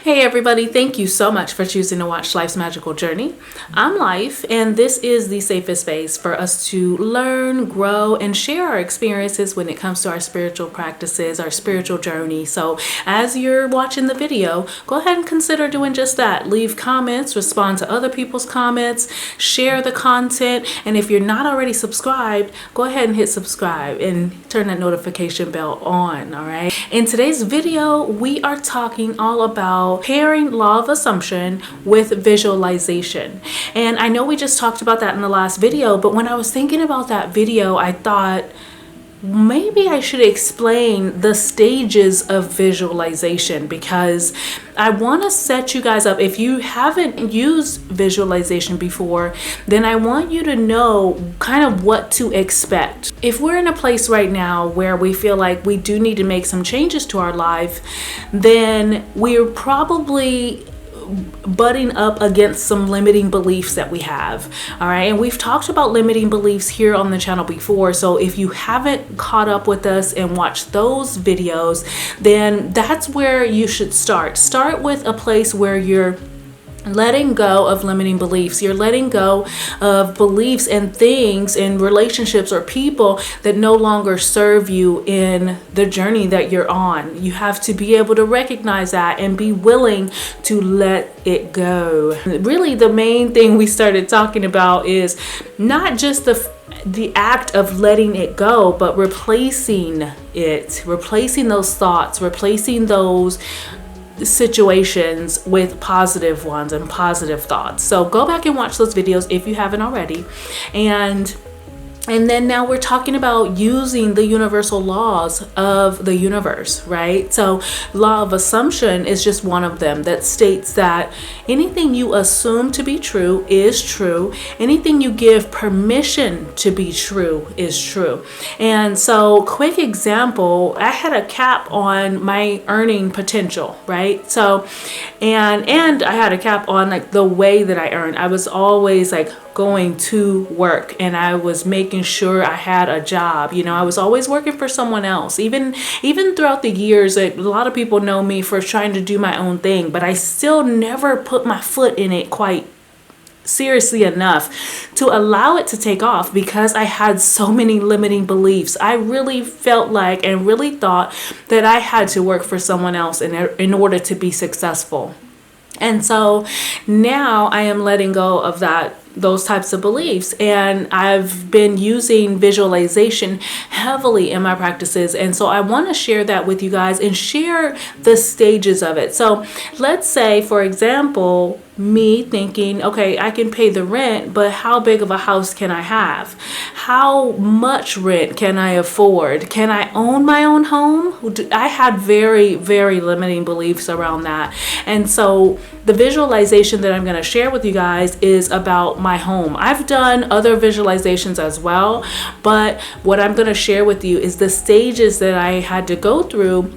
Hey everybody, thank you so much for choosing to watch Life's Magical Journey. I'm Life, and this is the safest space for us to learn, grow, and share our experiences when it comes to our spiritual practices, our spiritual journey. So as you're watching the video, go ahead and consider doing just that. Leave comments, respond to other people's comments, share the content, and if you're not already subscribed, go ahead and hit subscribe and turn that notification bell on, all right? In today's video, we are talking all about pairing law of assumption with visualization. And I know we just talked about that in the last video, but when I was thinking about that video, I thought maybe I should explain the stages of visualization, because I want to set you guys up. If you haven't used visualization before, then I want you to know kind of what to expect. If we're in a place right now where we feel like we do need to make some changes to our life, then we're probably butting up against some limiting beliefs that we have. All right, and we've talked about limiting beliefs here on the channel before, so if you haven't caught up with us and watched those videos, then that's where you should start with a place where you're letting go of limiting beliefs. You're letting go of beliefs and things and relationships or people that no longer serve you in the journey that you're on. You have to be able to recognize that and be willing to let it go. Really, the main thing we started talking about is not just the act of letting it go, but replacing those thoughts, replacing those situations with positive ones and positive thoughts. So go back and watch those videos if you haven't already. And then now we're talking about using the universal laws of the universe, right? So law of assumption is just one of them that states that anything you assume to be true is true. Anything you give permission to be true is true. And so quick example, I had a cap on my earning potential, right? So, and I had a cap on like the way that I earn. I was always like going to work and I was making sure I had a job. You know, I was always working for someone else. Even throughout the years, a lot of people know me for trying to do my own thing, but I still never put my foot in it quite seriously enough to allow it to take off because I had so many limiting beliefs. I really felt like and really thought that I had to work for someone else in order to be successful. And so now I am letting go of those types of beliefs, and I've been using visualization heavily in my practices, and so I want to share that with you guys and share the stages of it. So let's say, for example, me thinking, okay, I can pay the rent, but how big of a house can I have? How much rent can I afford? Can I own my own home? I had very, very limiting beliefs around that. And so the visualization that I'm going to share with you guys is about my home. I've done other visualizations as well, but what I'm going to share with you is the stages that I had to go through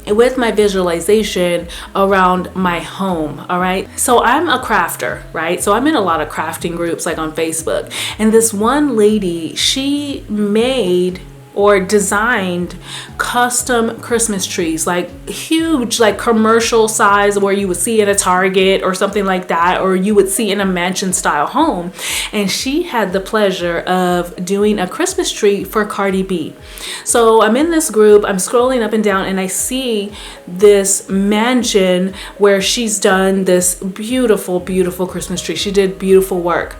with my visualization around my home. All right, so I'm a crafter, right? So I'm in a lot of crafting groups like on Facebook, and this one lady, she made or designed custom Christmas trees, like huge, like commercial size where you would see in a Target or something like that, or you would see in a mansion style home. And she had the pleasure of doing a Christmas tree for Cardi B. So I'm in this group, I'm scrolling up and down, and I see this mansion where she's done this beautiful, beautiful Christmas tree. She did beautiful work.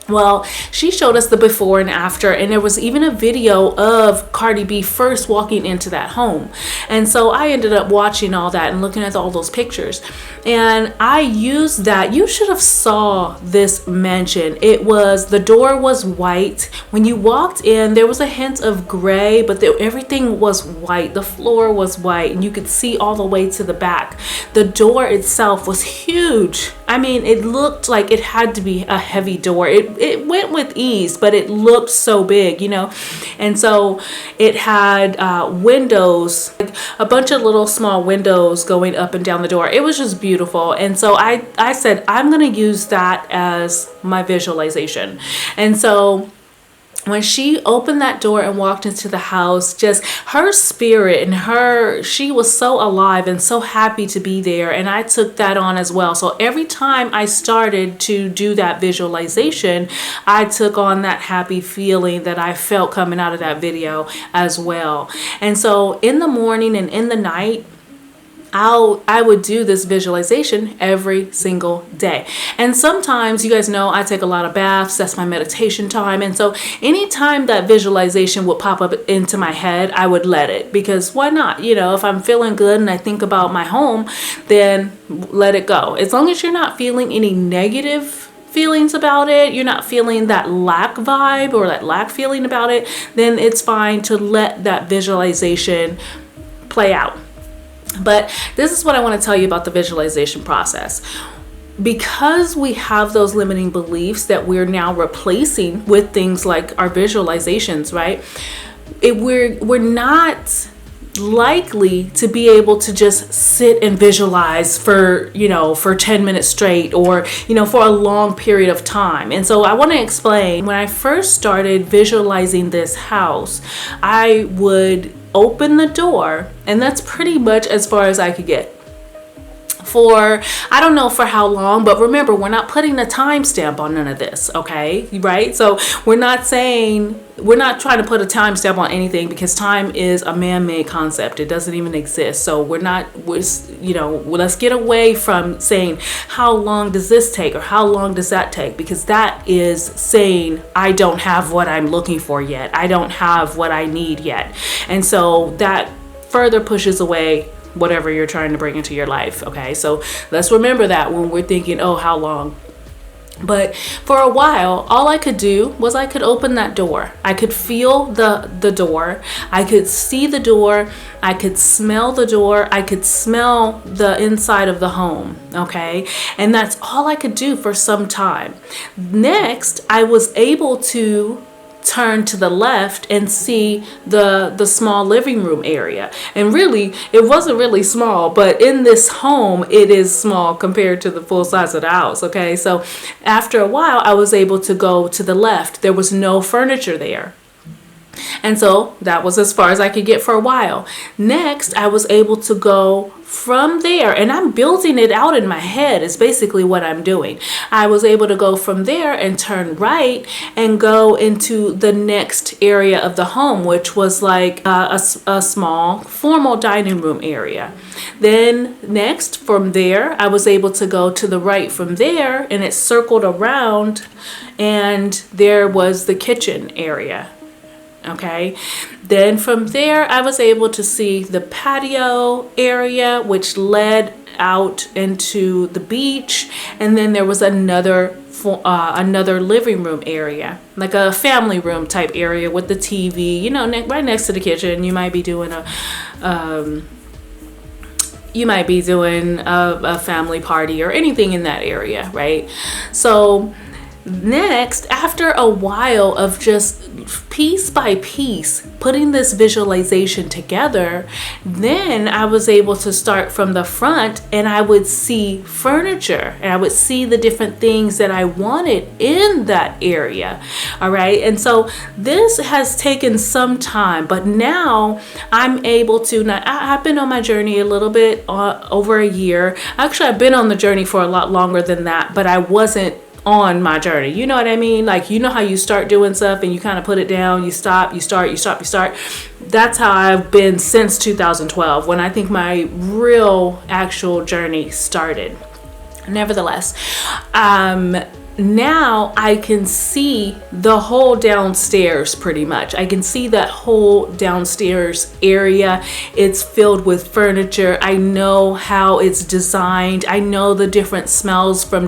Well, she showed us the before and after, and there was even a video of Cardi B first walking into that home. And so I ended up watching all that and looking at all those pictures. And I used that. You should have saw this mansion. The door was white. When you walked in, there was a hint of gray, but everything was white. The floor was white, and you could see all the way to the back. The door itself was huge. I mean, it looked like it had to be a heavy door. It went with ease, but it looked so big, you know. And so it had windows, like a bunch of little small windows going up and down the door. It was just beautiful. And so I said, I'm going to use that as my visualization. And so when she opened that door and walked into the house, just her spirit and she was so alive and so happy to be there. And I took that on as well. So every time I started to do that visualization, I took on that happy feeling that I felt coming out of that video as well. And so in the morning and in the night, I would do this visualization every single day. And sometimes, you guys know, I take a lot of baths. That's my meditation time. And so anytime that visualization would pop up into my head, I would let it, because why not? You know, if I'm feeling good and I think about my home, then let it go. As long as you're not feeling any negative feelings about it, you're not feeling that lack vibe or that lack feeling about it, then it's fine to let that visualization play out. But this is what I want to tell you about the visualization process. Because we have those limiting beliefs that we're now replacing with things like our visualizations, right? We're not likely to be able to just sit and visualize for 10 minutes straight, or for a long period of time. And so I want to explain, when I first started visualizing this house, I would open the door, and that's pretty much as far as I could get. For, I don't know for how long, but remember, we're not putting a timestamp on none of this, okay? Right? So we're not trying to put a timestamp on anything, because time is a man-made concept. It doesn't even exist. So let's get away from saying, how long does this take, or how long does that take? Because that is saying, I don't have what I'm looking for yet. I don't have what I need yet. And so that further pushes away whatever you're trying to bring into your life. Okay, so let's remember that when we're thinking, oh, how long? But for a while, all I could do was I could open that door. I could feel the door. I could see the door. I could smell the door. I could smell the inside of the home. Okay, and that's all I could do for some time. Next, I was able to turn to the left and see the small living room area. And really, it wasn't really small, but in this home, it is small compared to the full size of the house. Okay, so after a while, I was able to go to the left. There was no furniture there. And so that was as far as I could get for a while. Next, I was able to go from there, and I'm building it out in my head is basically what I'm doing. I was able to go from there and turn right and go into the next area of the home, which was like a small formal dining room area. Then next from there, I was able to go to the right from there, and it circled around, and there was the kitchen area. Okay, then from there I was able to see the patio area, which led out into the beach, and then there was another living room area, like a family room type area with the TV, right next to the kitchen. You might be doing a family party or anything in that area, right? So next, after a while of just piece by piece putting this visualization together, then I was able to start from the front, and I would see furniture, and I would see the different things that I wanted in that area. All right, and so this has taken some time, but now I'm able to. Now, I've been on my journey a little bit over a year. Actually, I've been on the journey for a lot longer than that, but I wasn't on my journey. You know what I mean? Like, you know how you start doing stuff and you kind of put it down, you stop, you start, you stop, you start. That's how I've been since 2012, when I think my real actual journey started. Nevertheless, now I can see the whole downstairs pretty much. I can see that whole downstairs area. It's filled with furniture. I know how it's designed. I know the different smells from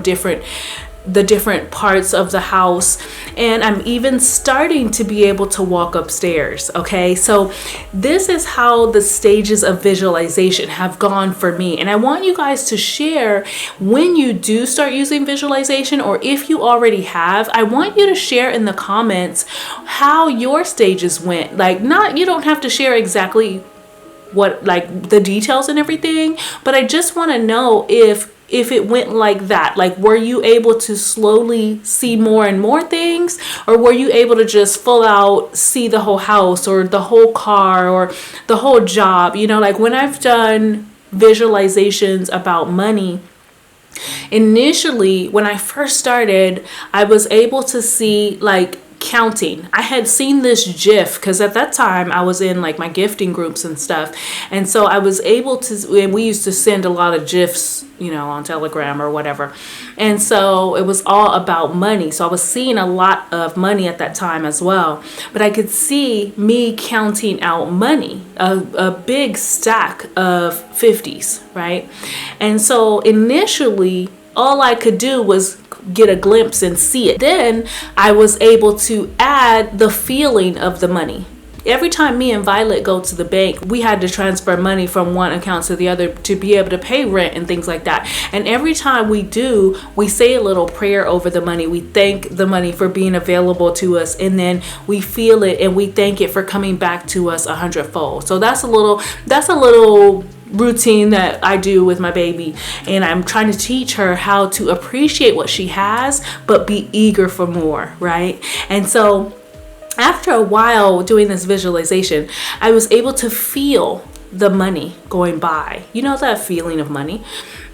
the different parts of the house, and I'm even starting to be able to walk upstairs. Okay, so this is how the stages of visualization have gone for me, and I want you guys to share when you do start using visualization, or if you already have. I want you to share in the comments how your stages went. Like, you don't have to share exactly what, like, the details and everything, but I just want to know if if it went like that? Like, were you able to slowly see more and more things, or were you able to just full out see the whole house or the whole car or the whole job? You know, like when I've done visualizations about money, initially when I first started, I was able to see like counting. I had seen this GIF because at that time I was in like my gifting groups and stuff, and so I was able to, and we used to send a lot of GIFs, you know, on Telegram or whatever, and so it was all about money. So I was seeing a lot of money at that time as well, but I could see me counting out money, a big stack of 50s, right? And so initially all I could do was get a glimpse and see it. Then I was able to add the feeling of the money. Every time me and Violet go to the bank, we had to transfer money from one account to the other to be able to pay rent and things like that. And every time we do, we say a little prayer over the money. We thank the money for being available to us, and then we feel it and we thank it for coming back to us 100-fold. So that's a little routine that I do with my baby, and I'm trying to teach her how to appreciate what she has but be eager for more, right? And so after a while doing this visualization, I was able to feel the money going by. You know, that feeling of money.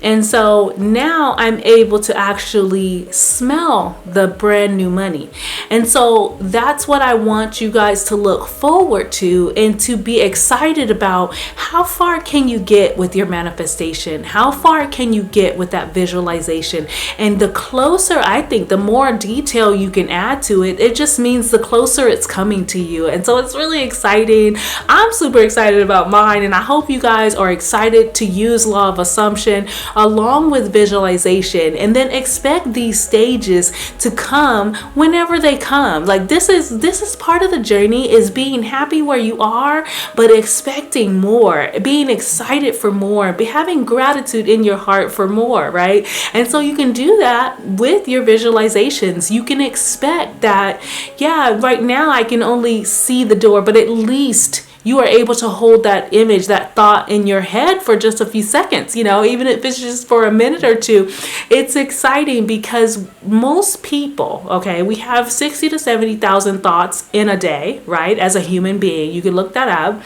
And so now I'm able to actually smell the brand new money. And so that's what I want you guys to look forward to and to be excited about. How far can you get with your manifestation? How far can you get with that visualization? And the closer, I think, the more detail you can add to it, it just means the closer it's coming to you. And so it's really exciting. I'm super excited about mine, and I hope you guys are excited to use law of assumption along with visualization, and then expect these stages to come whenever they come. Like this is part of the journey, is being happy where you are but expecting more, being excited for more, having gratitude in your heart for more, right? And so you can do that with your visualizations. You can expect that, yeah, right now I can only see the door, but at least you are able to hold that image, that thought in your head for just a few seconds, you know, even if it's just for a minute or two. It's exciting because most people, okay, we have 60 to 70,000 thoughts in a day, right? As a human being, you can look that up.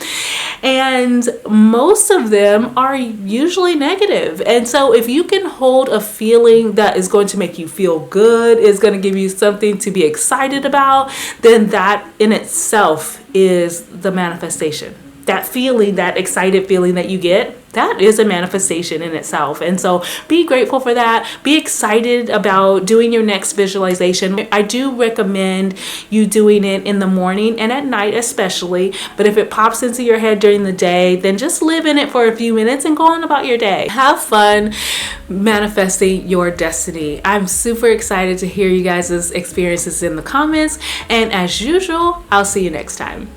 And most of them are usually negative. And so if you can hold a feeling that is going to make you feel good, is going to give you something to be excited about, then that in itself is the manifestation. That feeling, that excited feeling that you get, that is a manifestation in itself. And so be grateful for that. Be excited about doing your next visualization. I do recommend you doing it in the morning and at night especially. But if it pops into your head during the day, then just live in it for a few minutes and go on about your day. Have fun manifesting your destiny. I'm super excited to hear you guys' experiences in the comments. And as usual, I'll see you next time.